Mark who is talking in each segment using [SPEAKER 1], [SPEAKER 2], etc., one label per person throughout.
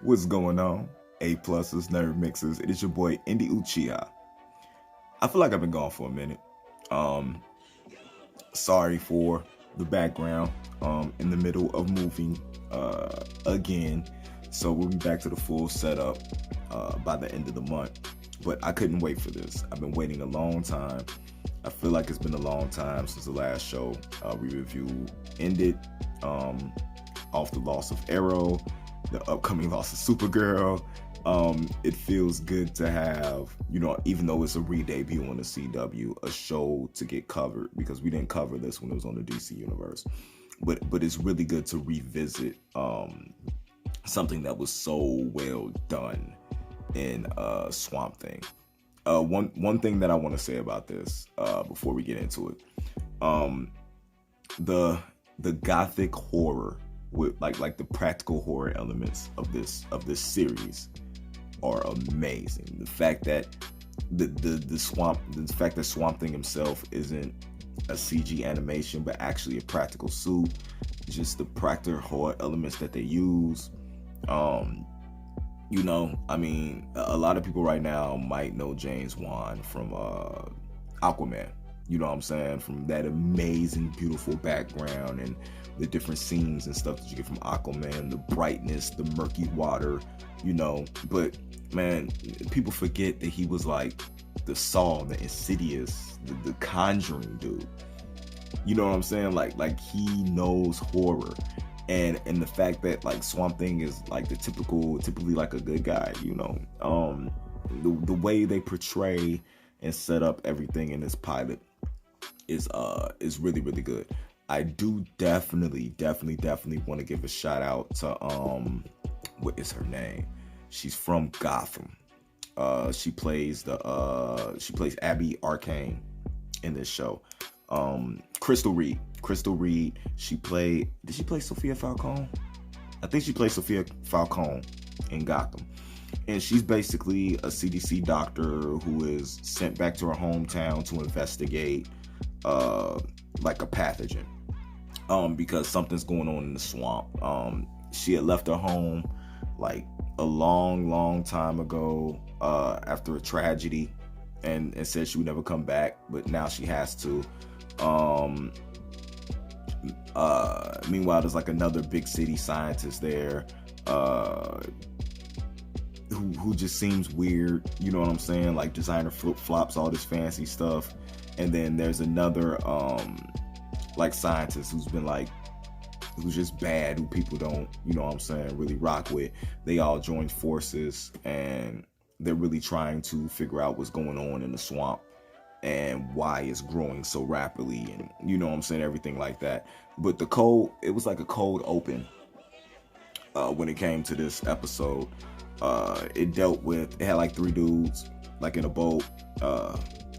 [SPEAKER 1] What's going on? APlus's Nerd Mixers. It is your boy Indy Uchiha. I feel like I've been gone for a minute. Um, Sorry for the background. In the middle of moving again, so we'll be back to the full setup by the end of the month. But I couldn't wait for this. I've been waiting a long time. I feel like it's been a long time since the last show we reviewed ended. Off the loss of Arrow, the upcoming loss of Supergirl. It feels good to have, even though it's a re-debut on the CW, a show to get covered, because we didn't cover this when it was on the DC universe. But it's really good to revisit something that was so well done in Swamp Thing. One thing that I want to say about this before we get into it, the Gothic horror with like the practical horror elements of this series are amazing. The fact that the fact that Swamp Thing himself isn't a CG animation but actually a practical suit, just the practical horror elements that they use. A lot of people right now might know James Wan from Aquaman. You know what I'm saying? From that amazing, beautiful background and the different scenes and stuff that you get from Aquaman, the brightness, the murky water, But, man, people forget that he was like the Saw, the Insidious, the Conjuring dude. You know what I'm saying? Like he knows horror. And the fact that like Swamp Thing is like typically like a good guy, the way they portray and set up everything in this pilot is really, really good. I do definitely want to give a shout out to what is her name? She's from Gotham. She plays Abby Arcane in this show. Crystal Reed. Did she play Sophia Falcone? I think she played Sophia Falcone in Gotham. And she's basically a CDC doctor who is sent back to her hometown to investigate like a pathogen. Because something's going on in the swamp. She had left her home like a long time ago after a tragedy and said she would never come back, but now she has to. Meanwhile, there's like another big city scientist there who just seems weird, you know what I'm saying? Like designer flip-flops, all this fancy stuff. And then there's another like scientist who's just bad, who people don't, really rock with. They all join forces and they're really trying to figure out what's going on in the swamp and why it's growing so rapidly, and everything like that. But it was like a cold open when it came to this episode. It had like 3 dudes like in a boat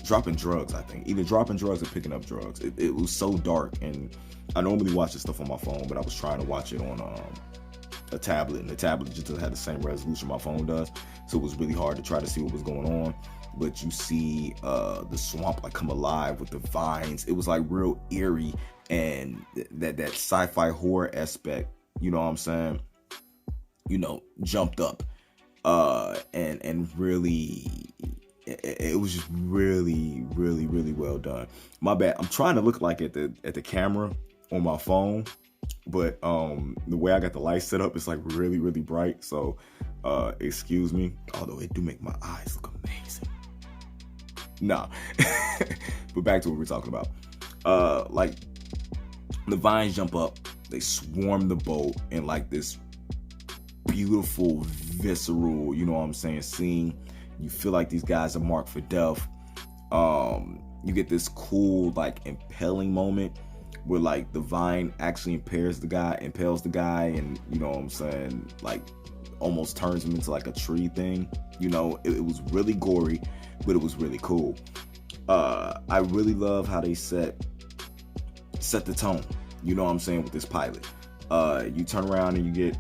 [SPEAKER 1] dropping drugs, I think. Either dropping drugs or picking up drugs. It was so dark, and I normally watch this stuff on my phone, but I was trying to watch it on a tablet, and the tablet just doesn't have the same resolution my phone does, so it was really hard to try to see what was going on. But you see the swamp like come alive with the vines. It was like real eerie, and that sci-fi horror aspect, you know what I'm saying, jumped up, and really, it was just really well done. My bad. I'm trying to look like at the camera on my phone, but the way I got the light set up is like really bright. So excuse me. Although it do make my eyes look amazing. Nah. But back to what we're talking about. Like the vines jump up, they swarm the boat in like this beautiful, visceral, scene. You feel like these guys are marked for death. You get this cool, like, impaling moment where, like, the vine actually impales the guy, and, like, almost turns him into, like, a tree thing. It was really gory, but it was really cool. I really love how they set the tone, with this pilot. You turn around and you get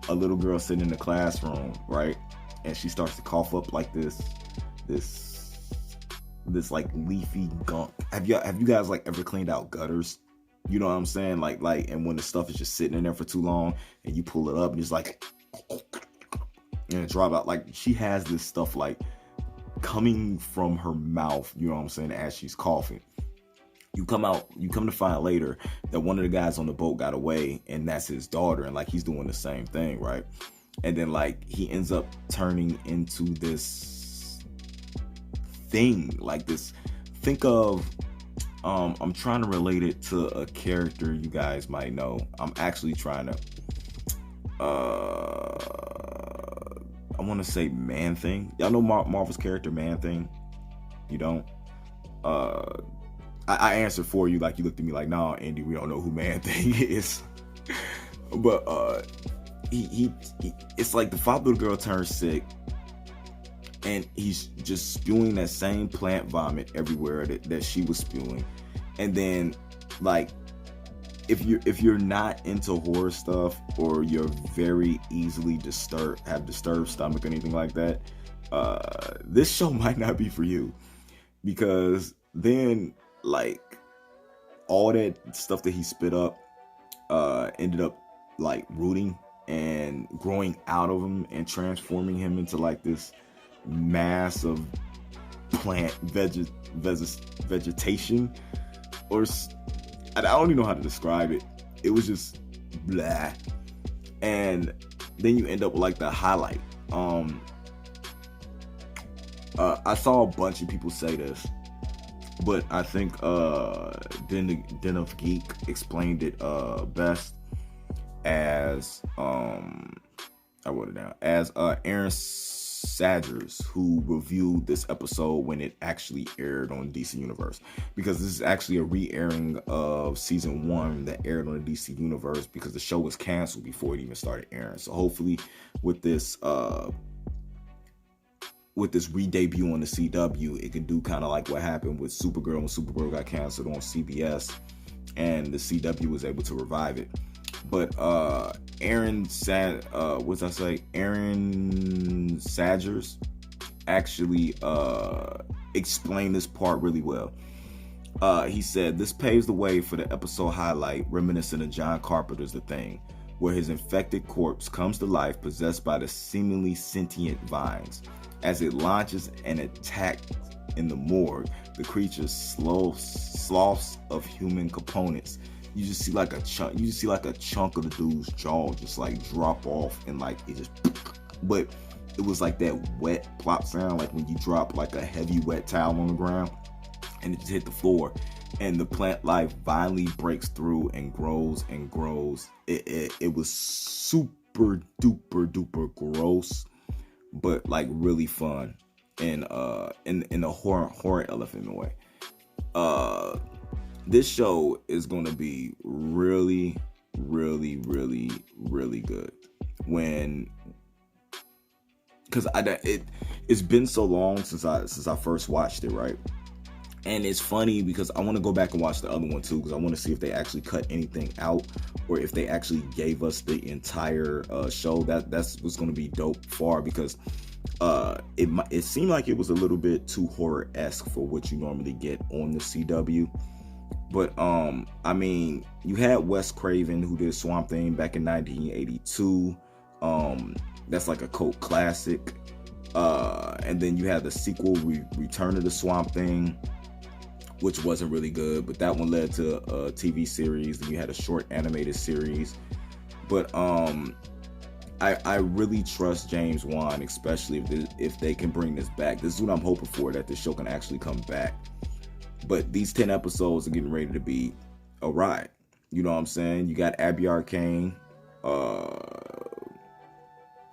[SPEAKER 1] a little girl sitting in the classroom, right? And she starts to cough up like this like leafy gunk. Have you guys like ever cleaned out gutters? You know what I'm saying? Like, and when the stuff is just sitting in there for too long and you pull it up and it's like, and drop out. Like, she has this stuff like coming from her mouth, you know what I'm saying, as she's coughing. You come to find later that one of the guys on the boat got away, and that's his daughter, and like he's doing the same thing, right? And then like he ends up turning into this thing, like this. Think of I'm trying to relate it to a character you guys might know. I'm actually trying to I want to say Man-Thing. Y'all know Marvel's character Man-Thing? You don't? I answered for you, like you looked at me like, nah, Andy, we don't know who Man-Thing is. But he it's like the father of the girl turns sick, and he's just spewing that same plant vomit everywhere that she was spewing. And then, like, if you're not into horror stuff, or you're very easily have disturbed stomach or anything like that, this show might not be for you, because then like all that stuff that he spit up ended up like rooting and growing out of him and transforming him into like this mass of plant vegetation, or I don't even know how to describe it. It was just blah. And then you end up with like the highlight. I saw a bunch of people say this, but I think Den of Geek explained it best as I wrote it down as Aaron Sagers, who reviewed this episode when it actually aired on DC Universe, because this is actually a re-airing of season 1 that aired on the DC Universe, because the show was canceled before it even started airing. So hopefully with this re-debut on the CW, it could do kind of like what happened with Supergirl when Supergirl got canceled on CBS and the CW was able to revive it. But Aaron Sagers actually explained this part really well. He said, this paves the way for the episode highlight reminiscent of John Carpenter's The Thing, where his infected corpse comes to life possessed by the seemingly sentient vines. As it launches an attack in the morgue, the creature sloughs of human components. You just see like a chunk. You just see like a chunk of the dude's jaw just like drop off, and like it just. But it was like that wet plop sound, like when you drop like a heavy wet towel on the ground, and it just hit the floor, and the plant life violently breaks through and grows and grows. It was super duper gross, but like really fun, and in a horror elephant way. This show is going to be really, really, really, really good. Because it's been so long since I first watched it, right? And it's funny because I want to go back and watch the other one too, because I want to see if they actually cut anything out, or if they actually gave us the entire show. That's what's going to be dope far, because it seemed like it was a little bit too horror-esque for what you normally get on the CW. But I mean, you had Wes Craven, who did Swamp Thing back in 1982. That's like a cult classic. And then you had the sequel, Return of the Swamp Thing, which wasn't really good, but that one led to a TV series. Then you had a short animated series. But I really trust James Wan, especially if they can bring this back. This is what I'm hoping for, that this show can actually come back. But these 10 episodes are getting ready to be a ride. You know what I'm saying? You got Abby Arcane,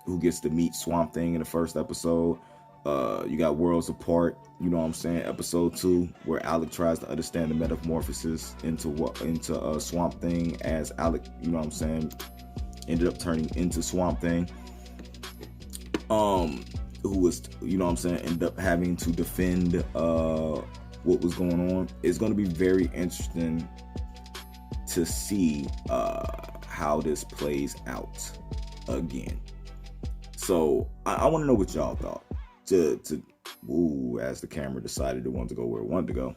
[SPEAKER 1] who gets to meet Swamp Thing in the first episode. You got Worlds Apart, you know what I'm saying, episode 2, where Alec tries to understand the metamorphosis into Swamp Thing, as Alec, you know what I'm saying, ended up turning into Swamp Thing. Who was, you know what I'm saying, ended up having to defend what was going on. It's going to be very interesting to see how this plays out again. So I want to know what y'all thought. As the camera decided it wanted to go where it wanted to go,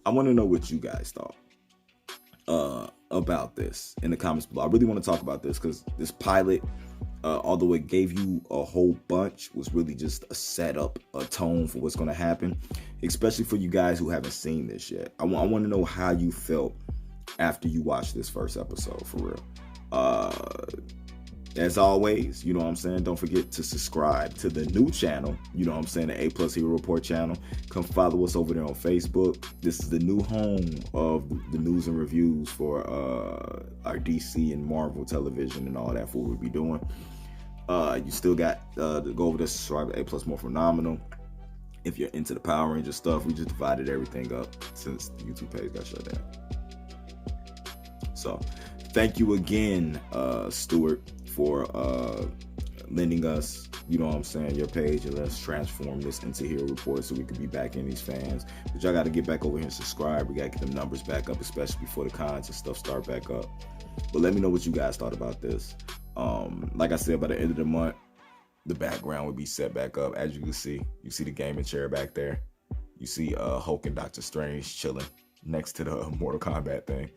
[SPEAKER 1] I want to know what you guys thought about this in the comments below. I really want to talk about this, because this pilot although it gave you a whole bunch, was really just a setup, a tone for what's going to happen, especially for you guys who haven't seen this yet. I want to know how you felt after you watched this first episode, for real. As always, you know what I'm saying, don't forget to subscribe to the new channel, you know what I'm saying, the APlus Hero Report channel. Come follow us over there on Facebook. This is the new home of the news and reviews for our DC and Marvel television and all that for what we'll be doing. You still got to go over there, subscribe to APlus More Phenomenal. If you're into the Power Ranger stuff, we just divided everything up since the YouTube page got shut down. So thank you again, Stuart, for lending us, you know what I'm saying, your page, and let's transform this into Hero Report so we can be back in these fans. But y'all got to get back over here and subscribe. We got to get them numbers back up, especially before the cons and stuff start back up. But let me know what you guys thought about this. Like I said, by the end of the month, the background would be set back up. As you can see, you see the gaming chair back there. You see Hulk and Doctor Strange chilling next to the Mortal Kombat thing.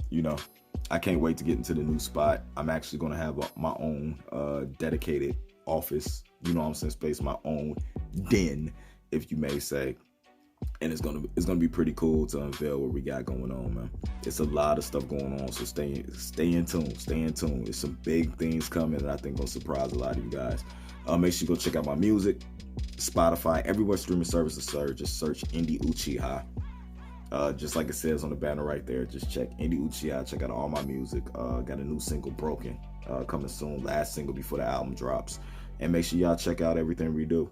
[SPEAKER 1] You know, I can't wait to get into the new spot. I'm actually going to have my own dedicated office, you know what I'm saying, space, my own den, if you may say. And it's gonna be pretty cool to unveil what we got going on, man. It's a lot of stuff going on, so stay in tune. There's some big things coming that I think gonna surprise a lot of you guys. Make sure you go check out my music, Spotify, everywhere streaming services search. Just search Indie Uchiha. Just like it says on the banner right there, just check Indie Uchiha. Check out all my music. Got a new single, Broken, coming soon. Last single before the album drops. And make sure y'all check out everything we do.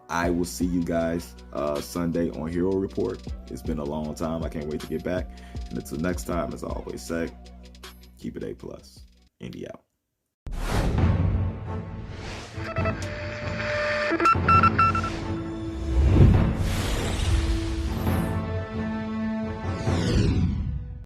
[SPEAKER 1] I will see you guys Sunday on Hero Report. It's been a long time. I can't wait to get back. And until next time, as I always say, keep it A+. Indie out.